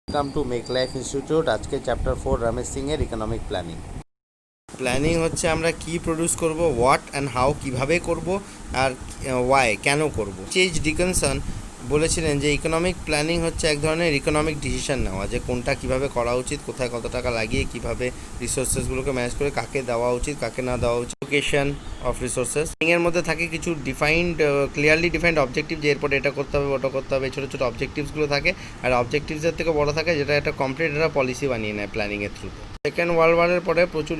Welcome to make life institute. আজকে chapter 4 Ramesh Singh এর economic planning. Planning হচ্ছে আমরা কি প্রডিউস করব, হোয়াট অ্যান্ড হাউ, কিভাবে করব, আর ওয়াই কেন করব। এইচ ডিকনসন বলেছিলেন যে ইকোনমিক প্ল্যানিং হচ্ছে এক ধরনের ইকোনমিক ডিসিশন নেওয়া, যে কোনটা কিভাবে করা উচিত, কোথায় কত টাকা লাগিয়ে কিভাবে রিসোর্সেসগুলোকে ম্যানেজ করে কাকে দেওয়া উচিত কাকে না দেওয়া উচিত, লোকেশন অফ রিসোর্সেস। এর মধ্যে থাকে কিছু ডিফাইন্ড, ক্লিয়ারলি ডিফাইন্ড অবজেক্টিভ, যে এরপরে এটা করতে হবে ওটা করতে হবে। ছোটো ছোটো অবজেক্টিভসগুলো থাকে, আর অবজেক্টিভসের থেকে বড় থাকে যেটা একটা কমপ্লিট একটা পলিসি বানিয়ে নেয় প্ল্যানিংয়ের থ্রুতে। সেকেন্ড ওয়ার্ল্ড ওয়ারের পরে প্রচুর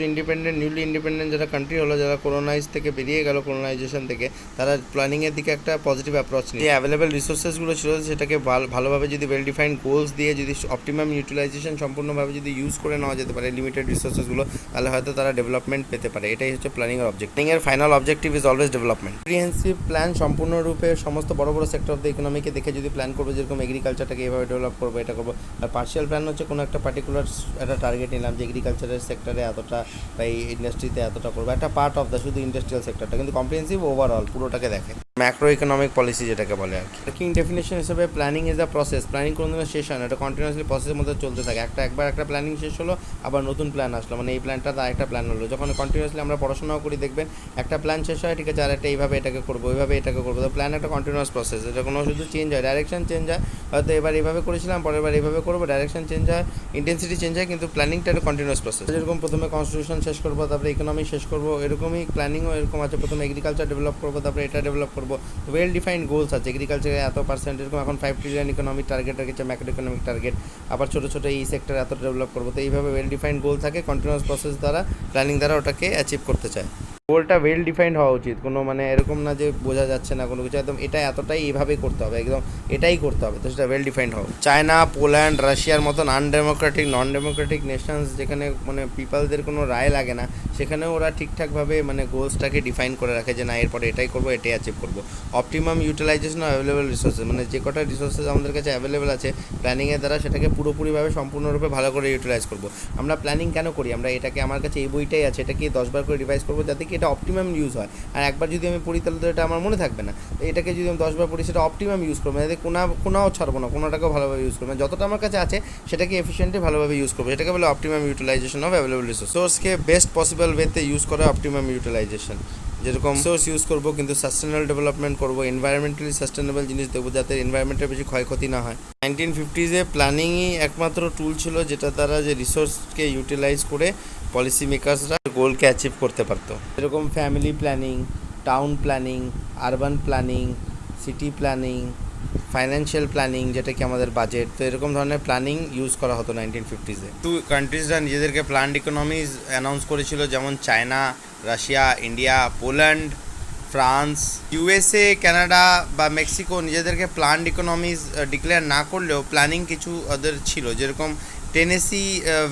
নিউলি ইন্ডিপেন্ডেন্ট যারা কান্ট্রি হলো, যারা কোলোনাইজ থেকে বেরিয়ে গেল, কোলোনাইজেশন থেকে, তারা প্ল্যানিংয়ের দিকে একটা পজিটিভ অ্যাপ্রোচ নিয়ে যে অ্যাভেলেবেল রিসোর্সেসগুলো ছিল সেটাকে ভালোভাবে যদি ওয়েল ডিফাইন্ড গোলস দিয়ে যদি অপটিমাম ইউটিলাইজেশন সম্পূর্ণভাবে যদি ইউজ করে নেওয়া যেতে পারে লিমিটেড রিসোর্সেসগুলো, তাহলে হয়তো তারা ডেভেলপমেন্ট পেতে পারে। এটাই হচ্ছে প্ল্যানিংয়ের অবজেক্ট। প্ল্যানিংয়ের final objective is always development. Comprehensive plan সম্পূর্ণরূপে সমস্ত বড় বড় সেক্টর অফ দ্য ইকোনমিকে দেখে যদি প্ল্যান করবো, যেরকম এগ্রিকালচারটাকে এভাবে ডেভেলপ করবো, এটা করবো। আর পার্শিয়াল প্ল্যান হচ্ছে কোনো একটা পার্টিকুলার একটা টার্গেট নিলাম, যে এগ্রিকালচারের সেক্টরে এতটা বা এই ইন্ডাস্ট্রিতে এতটা করবো, একটা পার্ট অফ দ্য শুধু ইন্ডাস্ট্রিয়াল সেক্টরটা, কিন্তু কম্প্রিহেন্সিভ ওভারঅল পুরোটাকে দেখে। ম্যাক্রো ইকোনমিক পলিসি যেটাকে বলে আর কি। ওয়ার্কিং ডেফিনেশন হিসেবে planning is a process. Planning কোনো দিনও শেষ হয় না, এটা কন্টিনিউয়াসলি প্রসেসের মধ্যে চলতে থাকে। একবার একটা প্ল্যানিং শেষ হলো, আবার নতুন প্ল্যান আসলো, মানে এই প্ল্যানটা আরেকটা প্ল্যান হলো। যখন কন্টিনিউয়াসলি আমরা পড়াশোনাও করি, দেখবেন একটা প্ল্যান শেষ হয়, ঠিক আছে, আর একটা এইভাবে এটাকে করবো, ওইভাবে এটাকে করবো। তো প্ল্যান একটা কন্টিনিউয়াস প্রসেস, এটা কোনো শুধু চেঞ্জ হয়, ডাইরেকশন চেঞ্জ হয়। হয়তো এবার এইভাবে করেছিলাম, পরের বার এইভাবে করবো, ডাইরেকশন চেঞ্জ হয়, ইন্টেন্সিটি চেঞ্জ হয়, কিন্তু প্ল্যানিংটা একটা কন্টিনিউয়াস প্রসেস। যেরকম প্রথমে কনস্টিটিউশন শেষ করবো, তারপরে ইকোনমি শেষ করবো, এরকমই প্ল্যানিংও এরকম আছে। প্রথমে এগ্রিকালচার ডেভেলপ করবো, তারপরে এটা ডেভেলপ করবো। ওয়েল ডিফাইন্ড গোলস আছে, এগ্রিকালচারে এত পার্সেন্ট, এরকম এখন 5 ট্রিলিয়ন ইকোনমিক টার্গেট রেখেছে, ম্যাক্রো ইকোনমিক টার্গেট। আবার ছোটো ছোটো এই সেক্টর এত ডেভেলপ করবো। তো এইভাবে ওয়েল ডিফাইন্ড গোল থাকে, কন্টিনিউয়াস প্রসেস দ্বারা প্ল্যানিং দ্বারা ওটাকে অ্যাচিভ করতে চায়। গোলটা ওয়েল ডিফাইন্ড হওয়া উচিত, কোনো মানে এরকম না যে বোঝা যাচ্ছে না কোনো কিছু, একদম এটা এতটাই এইভাবেই করতে হবে, একদম এটাই করতে হবে, তো সেটা ওয়েল ডিফাইন্ড হবে। চায়না, পোল্যান্ড, রাশিয়ার মতন আনডেমোক্রেটিক নন ডেমোক্রেটিক নেশনস, যেখানে মানে পিপলদের কোনো রায় লাগে না, সেখানেও ওরা ঠিকঠাকভাবে মানে গোলসটাকে ডিফাইন করে রাখে, যে না এরপরে এটাই করবো, এটাই অ্যাচিভ করবো। Optimum utilisation of available resources, মানে যে কটা রিসোর্সেস আমাদের কাছে অ্যাভেলেবল আছে, প্ল্যানিংয়ের দ্বারা সেটাকে পুরোপুরিভাবে সম্পূর্ণরূপে ভালো করে ইউটিলাইজ করবো। আমরা প্ল্যানিং কেন করি? আমরা এটাকে, আমার কাছে এই বইটাই আছে, এটাকে 10বার করে রিভাইজ করবো, যাতে কি এটা অপটিমাম ইউজ হয়। আর একবার যদি আমি পড়ি তাহলে তো এটা আমার মনে থাকবে না। তো এটাকে যদি আমি 10বার পড়ি, সেটা অপটিমাম ইউজ করবো, যাতে কোনাও ছাড়বো না, কোনোটাকেও ভালোভাবে ইউজ করবো, যতটা আমার কাছে আছে সেটাকে এফিসিয়েন্টলি ভালোভাবে ইউজ করবো। এটাকে বলে optimum utilisation of available resource. সোর্সকে বেস্ট পসিবল ওয়েতে ইউজ করে অপটিমাম ইউটিলাইজেশন, যেরকম সোর্স ইউজ করবো কিন্তু সাস্টেনেবল ডেভেলপমেন্ট করবো, এনভায়রনমেন্টালি সাস্টেনেবল জিনিস দেবো, যাতে এনভায়রনমেন্টের বেশি ক্ষয়ক্ষতি না হয়। 1950s প্ল্যানিংই একমাত্র টুল ছিল যেটা দ্বারা যে রিসোর্সকে ইউটিলাইজ করে পলিসি মেকার্সরা গোলকে অ্যাচিভ করতে পারতো। যেরকম family planning, town planning, urban planning, city planning, financial planning, যেটা কি আমাদের বাজেট। তো এরকম ধরনের প্ল্যানিং ইউজ করা হতো 1950s। কান্ট্রিজরা নিজেদেরকে প্ল্যান্ড ইকোনমিজ অ্যানাউন্স করেছিল, যেমন China, Russia, India, Poland, France, USA, Canada বা মেক্সিকো নিজেদেরকে প্ল্যান্ড ইকোনমিজ ডিক্লেয়ার না করলেও প্ল্যানিং কিছু ওদের ছিল। যেরকম টেনেসি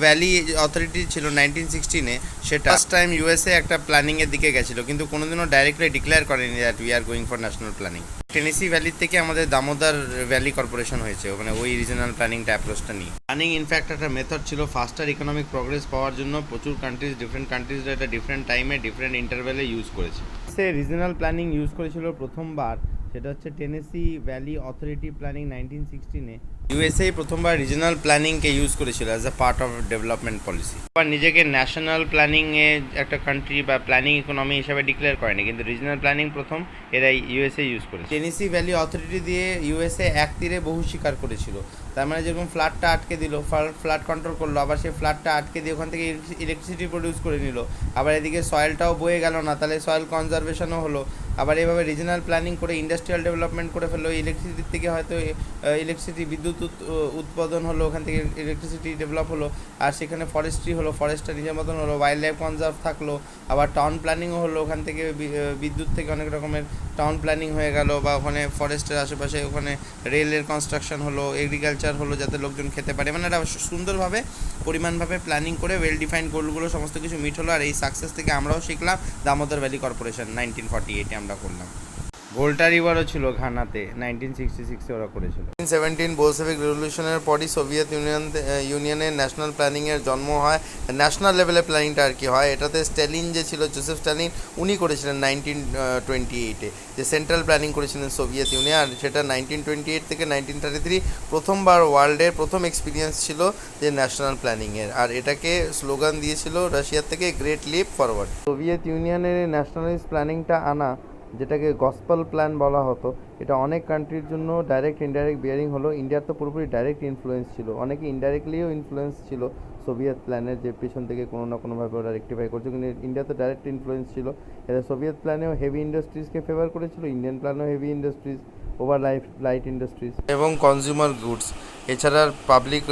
ভ্যালি অথরিটি ছিল 1916-এ, সেটা ফার্স্ট টাইম ইউএসএ একটা প্ল্যানিংয়ের দিকে গেছিলো, কিন্তু কোনোদিনও ডাইরেক্টলি ডিক্লেয়ার করেনি that we are going for national planning. Tennessee ভ্যালির থেকে আমাদের দামোদর ভ্যালি কর্পোরেশন হয়েছে, মানে ওই রিজনাল প্ল্যানিংটা অ্যাপ্রোচটা নিয়ে। প্ল্যানিং ইনফ্যাক্ট একটা মেথড ছিল ফাস্টার ইকোনমিক প্রোগ্রেস পাওয়ার জন্য। প্রচুর কান্ট্রিজ, ডিফারেন্ট কান্ট্রিজরা এটা ডিফারেন্ট টাইমে ডিফারেন্ট ইন্টারভ্যালে ইউজ করেছে। সে রিজনাল প্ল্যানিং ইউজ করেছিল প্রথমবার, সেটা হচ্ছে টেনেসি ভ্যালি অথরিটি প্ল্যানিং 1916-এ। ইউএসএ প্রথমবার রিজনাল প্ল্যানিংকে ইউজ করেছিল as a part of development policy. আবার নিজেকে ন্যাশনাল প্ল্যানিংয়ে একটা কান্ট্রি বা প্ল্যানিং ইকোনমি হিসাবে ডিক্লেয়ার করেনি, কিন্তু রিজনাল প্ল্যানিং প্রথম এরা ইউএসএ ইউজ করেছে। টেনেসি ভ্যালি অথরিটি দিয়ে ইউএসএ এক তীরে বহু শিকার করেছিল। তার মানে যেরকম ফ্লাডটা আটকে দিল, ফ্লাড কন্ট্রোল করলো, আবার সেই ফ্লাডটা আটকে দিয়ে ওখান থেকে ইলেকট্রিসিটি প্রডিউস করে নিল, আবার এদিকে সয়েলটাও বয়ে গেল না, তাহলে সয়েল কনজারভেশনও হলো। আবার এভাবে রিজনাল প্ল্যানিং করে ইন্ডাস্ট্রিয়াল ডেভেলপমেন্ট করে ফেললো, ইলেকট্রিসিটির থেকে হয়তো ইলেকট্রিসিটি বিদ্যুৎ উৎপাদন হলো, ওখান থেকে ইলেকট্রিসিটি ডেভেলপ হলো, আর সেখানে ফরেস্ট্রি হলো, ফরেস্টটা নিজের মতন হলো, ওয়াইল্ড লাইফ কনজার্ভ থাকলো। আবার টাউন প্ল্যানিংও হলো, ওখান থেকে বিদ্যুৎ থেকে অনেক রকমের টাউন প্ল্যানিং হয়ে গেল, বা ওখানে ফরেস্টের আশেপাশে ওখানে রেলের কনস্ট্রাকশন হলো, এগ্রিকালচার হলো, যাতে লোকজন খেতে পারে। মানে এটা সুন্দরভাবে পরিমাণভাবে প্ল্যানিং করে ওয়েল ডিফাইন্ড গোলগুলো সমস্ত কিছু মিট হলো। আর এই সাকসেস থেকে আমরাও শিখলাম, দামোদর ভ্যালি কর্পোরেশন 1948-এ আমরা করলাম। ভোল্টা রিভারও ছিল ঘানাতে 1966-এ ওরা করেছিল। 1917 বোলশেভিক রেভলিউশনের পরই সোভিয়েত ইউনিয়নের ন্যাশনাল প্ল্যানিংয়ের জন্ম হয়। ন্যাশনাল লেভেলে প্ল্যানিংটা আর কি হয়, এটাতে স্ট্যালিন যে ছিল, জোসেফ স্ট্যালিন, উনি করেছিলেন 1928-এ, যে সেন্ট্রাল প্ল্যানিং করেছিলেন সোভিয়েত ইউনিয়ন। আর সেটা 1928 থেকে 1933 প্রথমবার ওয়ার্ল্ডের প্রথম এক্সপিরিয়েন্স ছিল যে ন্যাশনাল প্ল্যানিংয়ের। আর এটাকে স্লোগান দিয়েছিল রাশিয়ার থেকে, গ্রেট লিপ ফরওয়ার্ড। সোভিয়েত ইউনিয়নের ন্যাশনালিস্ট প্ল্যানিংটা আনা, যেটাকে গসপেল প্ল্যান বলা হতো, এটা অনেক কান্ট্রির জন্য ডাইরেক্ট ইনডাইরেক্ট বিয়ারিং হলো। ইন্ডিয়ার তো পুরোপুরি ডাইরেক্ট ইনফ্লুয়েন্স ছিল, অনেকে ইনডাইরেক্টলিও ইনফ্লুয়েন্স ছিল সোভিয়েত প্ল্যানের, যে পেছন থেকে কোনো না কোনোভাবে ওরা রেক্টিফাই করছে, কিন্তু ইন্ডিয়া তো ডাইরেক্ট ইনফ্লুয়েন্স ছিল। এদের সোভিয়েত প্ল্যানেও হেভি ইন্ডাস্ট্রিজকে ফেভার করেছিল, ইন্ডিয়ান প্ল্যানেও heavy industries over light industries এবং কনজিউমার গুডস। এছাড়া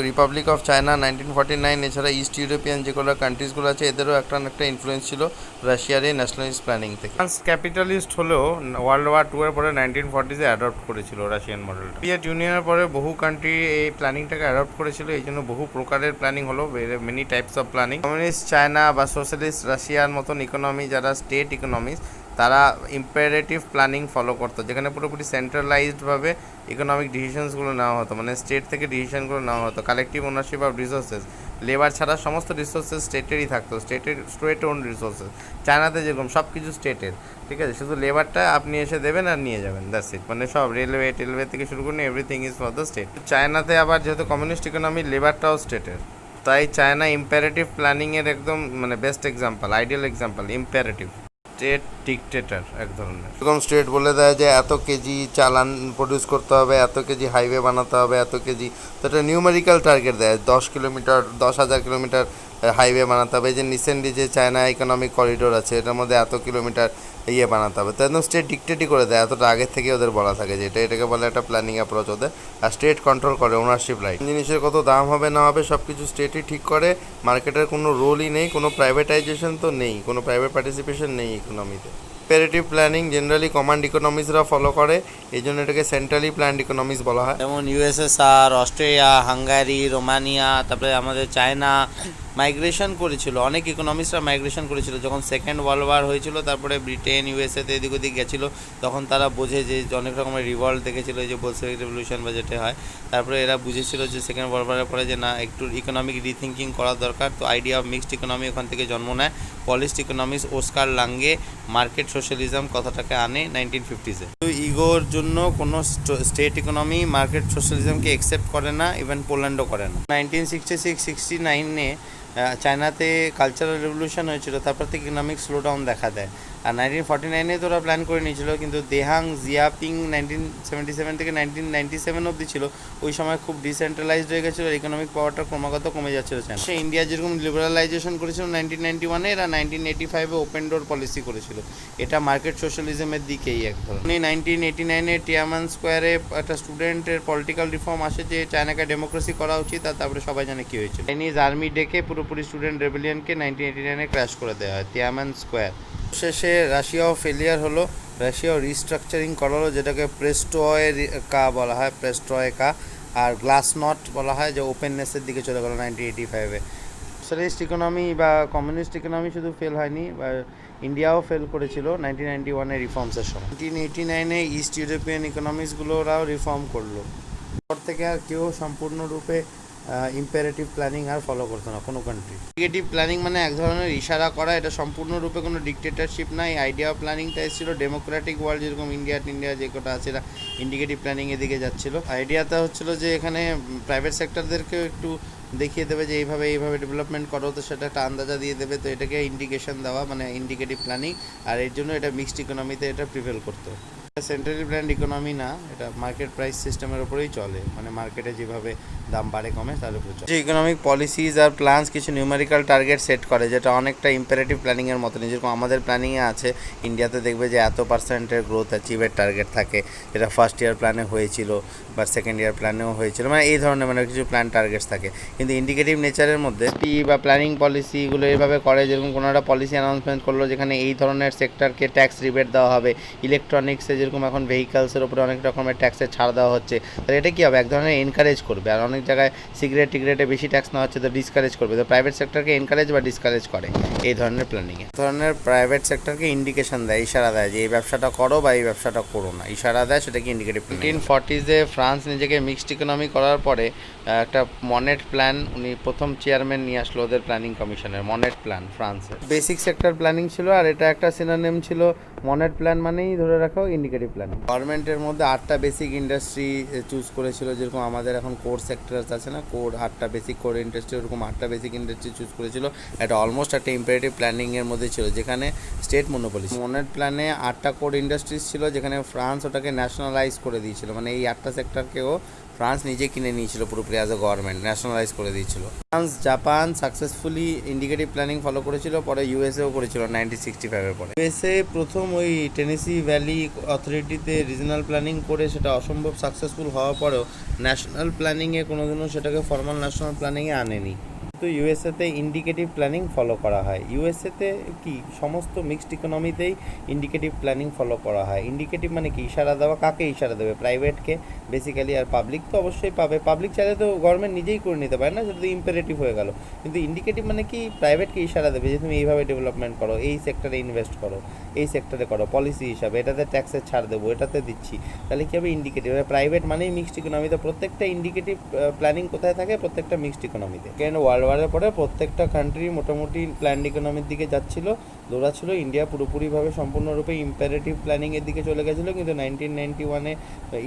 রিপাবলিক অফ চায়না 1949, এছাড়া ইস্ট ইউরোপিয়ান যেগুলো কান্ট্রিজগুলো আছে, এদেরও একটা না একটা ইনফ্লুয়েন্স ছিল রাশিয়ার এই ন্যাশনালিস্ট প্ল্যানিং থেকে। ফ্রান্স ক্যাপিটালিস্ট হলেও ওয়ার্ল্ড ওয়ার 2 এর পরে 1940-এ অ্যাডপ্ট করেছিল রাশিয়ান মডেলটা। সোভিয়েত ইউনিয়নের পরে বহু কান্ট্রি এই প্ল্যানিংটাকে অ্যাডপ্ট করেছিল, এই জন্য বহু প্রকারের প্ল্যানিং হলো, many types of planning. Communist China বা সোশ্যালিস্ট রাশিয়ার মতন ইকোনমি, যারা স্টেট ইকোনমিস, তারা ইম্পারেটিভ প্ল্যানিং ফলো করতো, যেখানে পুরোপুরি সেন্ট্রালাইজডভাবে ইকোনমিক ডিসিশনসগুলো নেওয়া হতো, মানে স্টেট থেকে ডিসিশনগুলো নেওয়া হতো। Collective ownership of resources, labour ছাড়া সমস্ত রিসোর্সেস স্টেটেরই থাকতো, স্টেট ওন রিসোর্সেস। চায়নাতে যেরকম সব কিছু স্টেটের, ঠিক আছে, শুধু লেবারটা আপনি এসে দেবেন আর নিয়ে যাবেন, দ্যাটস ইট। মানে সব রেলওয়ে থেকে শুরু করে everything is for the state. চায়নাতে আবার যেহেতু কমিউনিস্ট ইকোনমি, লেবারটাও স্টেটের, তাই চায়না ইম্পারেটিভ প্ল্যানিংয়ের একদম মানে best example, ideal example, imperative state dictator এক ধরনের। এরকম স্টেট বলে দেয় যে এত কেজি চালান প্রডিউস করতে হবে, এত কেজি হাইওয়ে বানাতে হবে, এত কেজি, তো এটা নিউমেরিক্যাল টার্গেট দেয়, 10 কিলোমিটার, 10,000 কিলোমিটার হাইওয়ে বানাতে হবে। এই যে রিসেন্টলি যে চায়না ইকোনমিক করিডোর আছে, এটার মধ্যে এত কিলোমিটার বানাতে হবে, তো একদম স্টেট ডিকটেটই করে দেয়, এতটা আগের থেকে ওদের বলা থাকে, যে এটাকে বলে একটা প্ল্যানিং অ্যাপ্রোচ ওদের। আর স্টেট কন্ট্রোল করে, ওনারশিপ রাইট, জিনিসের কত দাম হবে না হবে সব কিছু স্টেটই ঠিক করে। মার্কেটের কোনো রোলই নেই, কোনো প্রাইভেটাইজেশন তো নেই, কোনো প্রাইভেট পার্টিসিপেশন নেই ইকোনমিতে। ইম্পারেটিভ প্ল্যানিং জেনারেলি কমান্ড ইকোনমিসরা ফলো করে, এই জন্য এটাকে সেন্ট্রালি প্ল্যান্ড ইকোনমিস বলা হয়। যেমন ইউএসএসআর, অস্ট্রেলিয়া, হাঙ্গারি, রোমানিয়া, তারপরে আমাদের চায়না মাইগ্রেশন করেছিল, অনেক ইকোনমিস্টরা মাইগ্রেশন করেছিল। যখন সেকেন্ড ওয়ার্ল্ড ওয়ার হয়েছিল, তারপরে ব্রিটেন, ইউএসএতে এদিক ওদিক গেছিলো, তখন তারা বোঝে যে অনেক রকমের রিভল্ট দেখেছিল, এই যে বোলশেভিক রেভলিউশন বা যেটা হয়, তারপরে এরা বুঝেছিল যে সেকেন্ড ওয়ার্ল্ড ওয়ারের পরে যে না, একটু ইকোনমিক রিথিঙ্কিং করা দরকার। তো আইডিয়া অফ মিক্সড ইকোনমি ওখান থেকে জন্ম নেয়। পলিস্ট ইকোনমিক্স ওস্কার লাঙ্গে মার্কেট সোশ্যালিজম কথাটাকে আনে 1950-এ। তো ইগোর জন্য কোনো স্টেট ইকোনমি মার্কেট সোশ্যালিজমকে অ্যাকসেপ্ট করে না, ইভেন পোল্যান্ডও করে না। 1966-69-এ চায়নাতে কালচারাল রেভলিউশন হয়েছিল, তারপর থেকে ইকোনমিক স্লোডাউন দেখা দেয়। আর 1949-এ তো ওরা প্ল্যান করে নিয়েছিল, কিন্তু দেহাং জিয়াপিং 1977 থেকে 1997 অবধি ছিল, ওই সময় খুব ডিসেন্ট্রালাইজড হয়ে গেছিলো, ইকোনমিক পাওয়ারটা ক্রমাগত কমে যাচ্ছিল চায়না। সে ইন্ডিয়া যেরকম লিবারালাইজেশন করেছিল 1991-এ, এরা 1985-এ ওপেন ডোর পলিসি করেছিল, এটা মার্কেট সোশ্যালিজমের দিকেই এক ধরনের। 1989-এ টিয়ামান স্কোয়ারে একটা স্টুডেন্টের পলিটিক্যাল রিফর্ম আসে যে চায়নাকে ডেমোক্রেসি করা উচিত, আর তারপরে সবাই জানে কী হয়েছিল, চাইনিজ আর্মি ডেকে পুরোপুরি স্টুডেন্ট রেবেলিয়নকে 1989-এ ক্র্যাশ করে দেওয়া হয় টিয়ামান স্কোয়ার। শেষে রাশিয়াও ফেলিয়ার হলো, রাশিয়াও রিস্ট্রাকচারিং করা হলো, যেটাকে প্রেস্ট্রয়কা বলা হয়, প্রেস্ট্রয়কা, আর গ্লাস নট বলা হয়, যে ওপেননেসের দিকে চলে গেলো 1985-এ। সোশ্যালিস্ট ইকোনমি বা কমিউনিস্ট ইকোনমি শুধু ফেল হয়নি, বা ইন্ডিয়াও ফেল করেছিল 1991-এ রিফর্মসের সময়। 1989-এ ইস্ট ইউরোপিয়ান ইকোনমিসগুলো ওরাও রিফর্ম করলো, পর থেকে আর কেউ সম্পূর্ণরূপে ইম্পারেটিভ প্ল্যানিং আর ফলো করতো না কোনো কান্ট্রি। ইন্ডিকেটিভ প্ল্যানিং মানে এক ধরনের ইশারা করা, এটা সম্পূর্ণরূপে কোনো ডিকটেটরশিপ না। এই আইডিয়া অফ প্ল্যানিংটা এসেছিলো ডেমোক্রেটিক ওয়ার্ল্ড, যেরকম ইন্ডিয়া যে কটা আছে, এরা ইন্ডিকেটিভ প্ল্যানিংয়ের দিকে যাচ্ছিলো। আইডিয়াটা হচ্ছিলো যে এখানে প্রাইভেট সেক্টরদেরকেও একটু দেখিয়ে দেবে যে এইভাবে ডেভেলপমেন্ট করো, তো সেটা একটা আন্দাজা দিয়ে দেবে, তো এটাকে ইন্ডিকেশন দেওয়া মানে ইন্ডিকেটিভ প্ল্যানিং। আর এর জন্য এটা মিক্সড ইকোনমিতে এটা প্রিভেল করতো। সেন্ট্রালি প্ল্যান্ড ইকোনমি না, এটা মার্কেট প্রাইস সিস্টেমের উপরেই চলে, মানে মার্কেটে যেভাবে দাম বাড়ে কমে তার উপরে চলে। যে ইকোনমিক পলিসিজ আর প্ল্যানস কিছু নিউমেরিক্যাল টার্গেট সেট করে, যেটা অনেকটা ইম্পারেটিভ প্ল্যানিংয়ের মতনই, যেরকম আমাদের প্ল্যানিংয়ে আছে। ইন্ডিয়াতে দেখবে যে এত পার্সেন্টের গ্রোথ অ্যাচিভের টার্গেট থাকে, যেটা ফার্স্ট ইয়ার প্ল্যানে হয়েছিল বা সেকেন্ড ইয়ার প্ল্যানেও হয়েছিল, মানে এই ধরনের মানে কিছু প্ল্যান টার্গেটস থাকে। কিন্তু ইন্ডিকেটিভ নেচারের মধ্যে বা প্ল্যানিং পলিসিগুলো এইভাবে করে, যেরকম কোনো একটা পলিসি অ্যানাউন্সমেন্ট করলো যেখানে এই ধরনের সেক্টরকে ট্যাক্স রিবেট দেওয়া হবে, ইলেকট্রনিক্সে যেরকম এখন ভেহিকালসের উপরে অনেক রকমের ট্যাক্সের ছাড় দেওয়া হচ্ছে, তাহলে এটা কী হবে, এক ধরনের এনকারেজ করবে। আর অনেক জায়গায় সিগারেটে বেশি ট্যাক্স নেওয়া হচ্ছে, তো ডিসকারেজ করবে। তো প্রাইভেট সেক্টরকে এনকারেজ বা ডিসকারেজ করে এই ধরনের প্ল্যানিংয়ে। ধরনের প্রাইভেট সেক্টরকে ইন্ডিকেশন দেয়, ইশারা দেয় যে এই ব্যবসাটা করো বা এই ব্যবসাটা করো না, ইশারা দেয়, সেটাকে ইন্ডিকেটিভ। 1940s ফ্রান্স নিজেকে মিক্সড ইকোনমি করার পরে একটা মনেট প্ল্যান উনি প্রথম চেয়ারম্যান নিয়ে আসলো ওদের প্ল্যানিং কমিশনের। মনেট প্ল্যান ফ্রান্সের বেসিক সেক্টর প্ল্যানিং ছিল, আর এটা একটা সিনোনিম ছিল। মনেট প্ল্যান মানেই ধরে রাখো ইন্ডিকেটিভ প্ল্যানিং। গভর্নমেন্টের মধ্যে 8টা বেসিক ইন্ডাস্ট্রি চুজ করেছিল, যেরকম আমাদের এখন কোর সেক্টরস আছে না, 8টা বেসিক কোর ইন্ডাস্ট্রি, ওরকম 8টা বেসিক ইন্ডাস্ট্রি চুজ করেছিল। এটা অলমোস্ট একটা ইম্পারেটিভ প্ল্যানিংয়ের মধ্যে ছিল, যেখানে স্টেট মনোপলি। মনেট প্ল্যানে 8টা কোর ইন্ডাস্ট্রিজ ছিল, যেখানে ফ্রান্স ওটাকে ন্যাশনালাইজ করে দিয়েছিল, মানে এই 8টা সেক্টরকেও ফ্রান্স নিজে কিনে নিয়েছিল পুরোপুরি অ্যাজ এ গভর্নমেন্ট, ন্যাশনালাইজ করে দিয়েছিল। France, Japan successfully indicative planning follow করেছিল, পরে ইউএসএও করেছিল 1965-এর পরে। ইউএসএ প্রথম ওই টেনেসি ভ্যালি অথরিটিতে রিজনাল প্ল্যানিং করে সেটা অসম্ভব সাকসেসফুল হওয়ার পরেও ন্যাশনাল প্ল্যানিংয়ে কোনোদিনও সেটাকে ফর্মাল ন্যাশনাল প্ল্যানিংয়ে আনেনি। কিন্তু ইউএসএতে ইন্ডিকেটিভ প্ল্যানিং ফলো করা হয়। ইউএসএতে কি সমস্ত মিক্সড ইকোনমিতেই ইন্ডিকেটিভ প্ল্যানিং ফলো করা হয়। ইন্ডিকেটিভ মানে কি, ইশারা দেওয়া। কাকে ইশারা দেবে? প্রাইভেটকে বেসিক্যালি, আর পাবলিক তো অবশ্যই পাবে। পাবলিক চাইলে তো গভর্নমেন্ট নিজেই করে নিতে পারে না, সেটা তো ইম্পারেটিভ হয়ে গেল। কিন্তু ইন্ডিকেটিভ মানে কি, প্রাইভেটকে ইশারা দেবে যে তুমি এইভাবে ডেভেলপমেন্ট করো, এই সেক্টরে ইনভেস্ট করো, এই সেক্টরে করো, পলিসি হিসাবে এটাতে ট্যাক্সের ছাড় দেবো, এটাতে দিচ্ছি। তাহলে কী হবে, ইন্ডিকেটিভ। প্রাইভেট মানেই মিক্সড ইকোনমিতে প্রত্যেকটা ইন্ডিকেটিভ প্ল্যানিং কোথায় থাকে? প্রত্যেকটা মিক্সড ইকোনমিতে। কেন ওয়ার্ল্ড ওয়ারের পরে প্রত্যেকটা কান্ট্রি মোটামুটি প্ল্যান্ড ইকোনমির দিকে যাচ্ছিল, দৌড়াচ্ছিল। ইন্ডিয়া পুরোপুরিভাবে সম্পূর্ণরূপে ইম্পারেটিভ প্ল্যানিংয়ের দিকে চলে গেছিলো। কিন্তু 1991-এ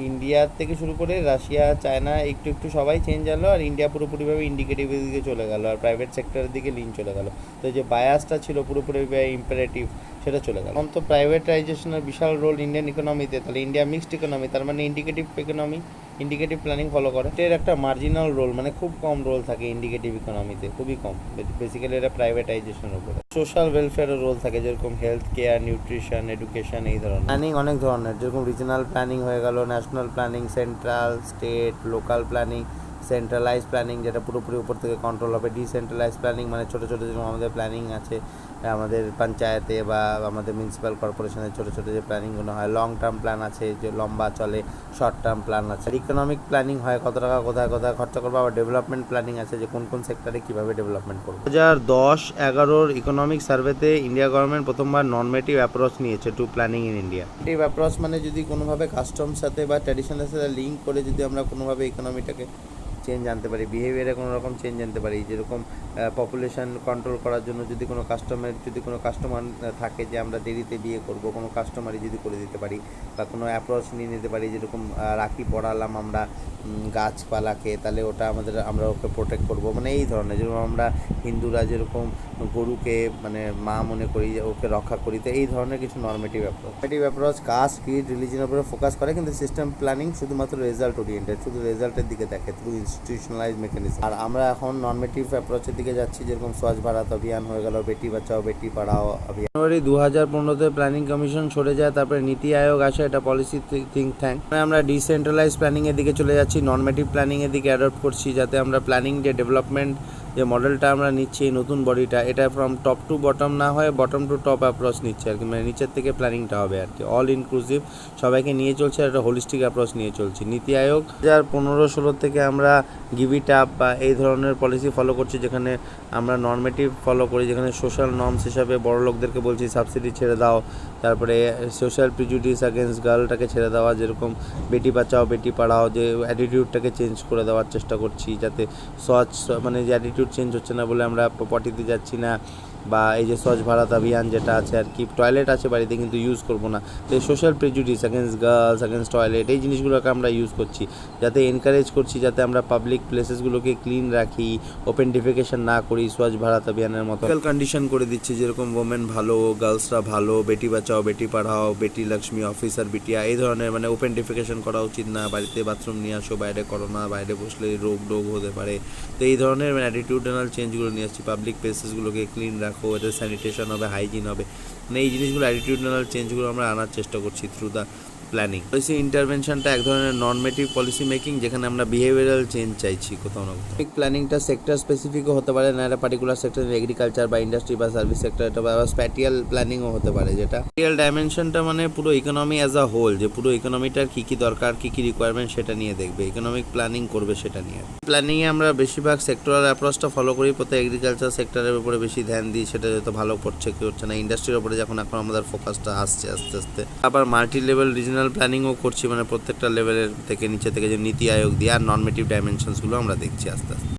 ইন্ডিয়া থেকে শুরু করে রাশিয়া, চায়না একটু সবাই চেঞ্জ হলো, আর ইন্ডিয়া পুরোপুরিভাবে ইন্ডিকেটিভের দিকে চলে গেল, আর প্রাইভেট সেক্টরের দিকে লিন চলে গেল। তো যে বায়াসটা ছিল পুরোপুরি ইম্পারেটিভ, সেটা চলে গেল। এখন তো প্রাইভেটাইজেশনের বিশাল রোল ইন্ডিয়ান ইকোনমিতে, তাহলে ইন্ডিয়া মিক্সড ইকোনমি, তার মানে indicative economy, indicative planning follow করে। এর একটা মার্জিনাল রোল, মানে খুব কম রোল থাকে ইন্ডিকেটিভ ইকোনমিতে, খুবই কম। বেসিক্যালি এটা প্রাইভেটাইজেশনের উপরে। সোশ্যাল ওয়েলফেয়ারের রোল থাকে, যেরকম হেলথ কেয়ার, নিউট্রিশন, এডুকেশন, এই ধরনের প্ল্যানিং অনেক ধরনের, যেরকম রিজনাল প্ল্যানিং হয়ে গেল, national planning, central, state, local planning, centralise planning যেটা পুরোপুরি উপর থেকে কন্ট্রোল হবে, ডিসেন্ট্রালাইজ প্ল্যানিং মানে ছোটো ছোটো যেরকম আমাদের প্ল্যানিং আছে আমাদের পঞ্চায়েতে বা আমাদের মিউনিসিপ্যাল কর্পোরেশনের ছোটো ছোটো যে প্ল্যানিংগুলো হয়। লং টার্ম প্ল্যান আছে, যে লম্বা চলে, শর্ট টার্ম প্ল্যান আছে। ইকোনমিক প্ল্যানিং হয়, কত টাকা কোথায় কোথায় খরচা করবো। আবার ডেভেলপমেন্ট প্ল্যানিং আছে, যে কোন কোন সেক্টরে কীভাবে ডেভেলপমেন্ট করবো। 2010-11 ইকোনমিক সার্ভেতে ইন্ডিয়া গভর্নমেন্ট প্রথমবার নর্মেটিভ অ্যাপ্রোচ নিয়েছে to planning in India. Normative approach মানে যদি কোনোভাবে কাস্টমস সাথে বা ট্র্যাডিশনের সাথে লিঙ্ক করে যদি আমরা কোনোভাবে ইকোনমিটাকে চেঞ্জ আনতে পারি, বিহেভিয়ারে কোনো রকম চেঞ্জ আনতে পারি। যেরকম পপুলেশন কন্ট্রোল করার জন্য যদি কোনো কাস্টমার থাকে যে আমরা দেরিতে বিয়ে করব, কোনো কাস্টমারই যদি করে দিতে পারি, বা কোনো অ্যাপ্রোচ নিয়ে নিতে পারি, যেরকম রাখি পড়ালাম আমরা গাছপালাকে, তাহলে ওটা আমরা ওকে প্রোটেক্ট করব, মানে এই ধরনের। যেরকম আমরা হিন্দুরা যেরকম গরুকে মানে মা মনে করি, ওকে রক্ষা করি, তো এই ধরনের কিছু নর্মেটিভ অ্যাপ্রোচ কাস্ট, ক্রিড, রিলিজনের উপরে ফোকাস করে। কিন্তু সিস্টেম প্ল্যানিং শুধুমাত্র রেজাল্ট ওরিয়েন্টেড, শুধু রেজাল্টের দিকে দেখে থ্রু ইনস্টিটিউশনালাইজ মেকানিজম। আর আমরা এখন নর্মেটিভ অ্যাপ্রোচের দিকে যাচ্ছি, যেরকম স্বচ্ছ ভারত অভিযান হয়ে গেল, বেটি বাঁচাও বেটি পড়াও অভিযান। জানুয়ারি 2015-তে প্ল্যানিং কমিশন সরে যায়, তারপরে নীতি আয়োগ আসে, এটা পলিসি থিঙ্ক ট্যাঙ্ক। আমরা ডিসেন্ট্রালাইজ প্ল্যানিংয়ের দিকে চলে যাচ্ছি, নর্মেটিভ প্ল্যানিংয়ের দিকে অ্যাডপ্ট করছি, যাতে আমরা প্ল্যানিং যে ডেভেলপমেন্ট যে মডেলটা আমরা নিচ্ছি, এই নতুন বডিটা, এটা ফ্রম টপ টু বটম না হয় বটম টু টপ অ্যাপ্রোচ নিচ্ছে আর কি, মানে নিচের থেকে প্ল্যানিংটা হবে আর কি, অল ইনক্লুসিভ, সবাইকে নিয়ে চলছে, একটা হোলিস্টিক অ্যাপ্রোচ নিয়ে চলছি। নীতি আয়োগ 2015-16 থেকে আমরা গিভ ইট আপ বা এই ধরনের পলিসি ফলো করছি, যেখানে আমরা নর্মেটিভ ফলো করি, যেখানে সোশ্যাল নর্মস হিসাবে বড় লোকদেরকে বলছি সাবসিডি ছেড়ে দাও, তারপরে সোশ্যাল প্রিজুডিস অ্যাগেন্স্ট গার্লটাকে ছেড়ে দেওয়া, যেরকম বেটি বাঁচাও বেটি পড়াও, যে অ্যাটিটিউডটাকে চেঞ্জ করে দেওয়ার চেষ্টা করছি, যাতে মানে যে অ্যাটিটিউড চেঞ্জ হচ্ছে না বলে আমরা পটিতে যাচ্ছি না, বা এই যে স্বচ্ছ ভারত অভিযান যেটা আছে আর কি, টয়লেট আছে বাড়িতে কিন্তু ইউজ করবো না, তো এই social prejudice against girls, against toilet, এই জিনিসগুলোকে আমরা ইউজ করছি, যাতে এনকারেজ করছি, যাতে আমরা পাবলিক প্লেসেসগুলোকে ক্লিন রাখি, ওপেন ডিফেকেশন না করি। স্বচ্ছ ভারত অভিযানের মতো কন্ডিশন করে দিচ্ছি, যেরকম ওমেন ভালো, গার্লসরা ভালো, বেটি বাঁচাও বেটি পড়াও, বেটি লক্ষ্মী, অফিসার বিটিয়া, এই ধরনের, মানে ওপেন ডিফেকেশন করা উচিত না, বাড়িতে বাথরুম নিয়ে আসো, বাইরে করো না, বাইরে বসলে রোগ হতে পারে। তো এই ধরনের অ্যাটিটিউডনাল চেঞ্জগুলো নিয়ে আসছি, পাবলিক প্লেসেসগুলোকে ক্লিন রাখো, এতে স্যানিটেশন হবে, হাইজিন হবে, মানে এই জিনিসগুলো অ্যাটিটিউডনাল চেঞ্জগুলো আমরা আনার চেষ্টা করছি থ্রু দ্য প্ল্যানিং। পলিসি ইন্টারভেনশনটা এক ধরনের নর্মেটিভ পলিসি মেকিং, যেখানে আমরা বিহেভিয়ারাল চেঞ্জ চাইছি কোথাও না কোথাও। প্ল্যানিংটা সেক্টর স্পেসিফিকও হতে পারে, না একটা পার্টিকুলার সেক্টর, এগ্রিকালচার বা ইন্ডাস্ট্রি বা সার্ভিস সেক্টর, এটা বা স্প্যাটিয়াল প্ল্যানিংও হতে পারে, যেটা স্প্যাটিয়াল ডাইমেনশনটা মানে পুরো ইকোনমি অ্যাজ আ হোল, যে পুরো ইকোনমিটার কী কী দরকার, কী কী রিকোয়ারমেন্ট সেটা নিয়ে দেখবে, ইকোনমিক প্ল্যানিং করবে সেটা নিয়ে। প্ল্যানিংয়ে আমরা বেশিরভাগ সেক্টরাল অ্যাপ্রোচটা ফলো করি, প্রত্যেক এগ্রিকালচার সেক্টরের উপরে বেশি ধ্যান দিই, সেটা যত ভালো করছে কি হচ্ছে না। ইন্ডাস্ট্রির উপরে যখন এখন আমাদের ফোকাসটা আসছে আস্তে আস্তে, আবার মাল্টি লেভেল রিজনাল প্ল্যানিংও করছি, মানে প্রত্যেকটা লেভেলের থেকে নিচে থেকে যে নীতি আয়োগ দিয়ে আর নর্মেটিভ ডাইমেনশনসগুলো আমরা দেখছি আস্তে আস্তে।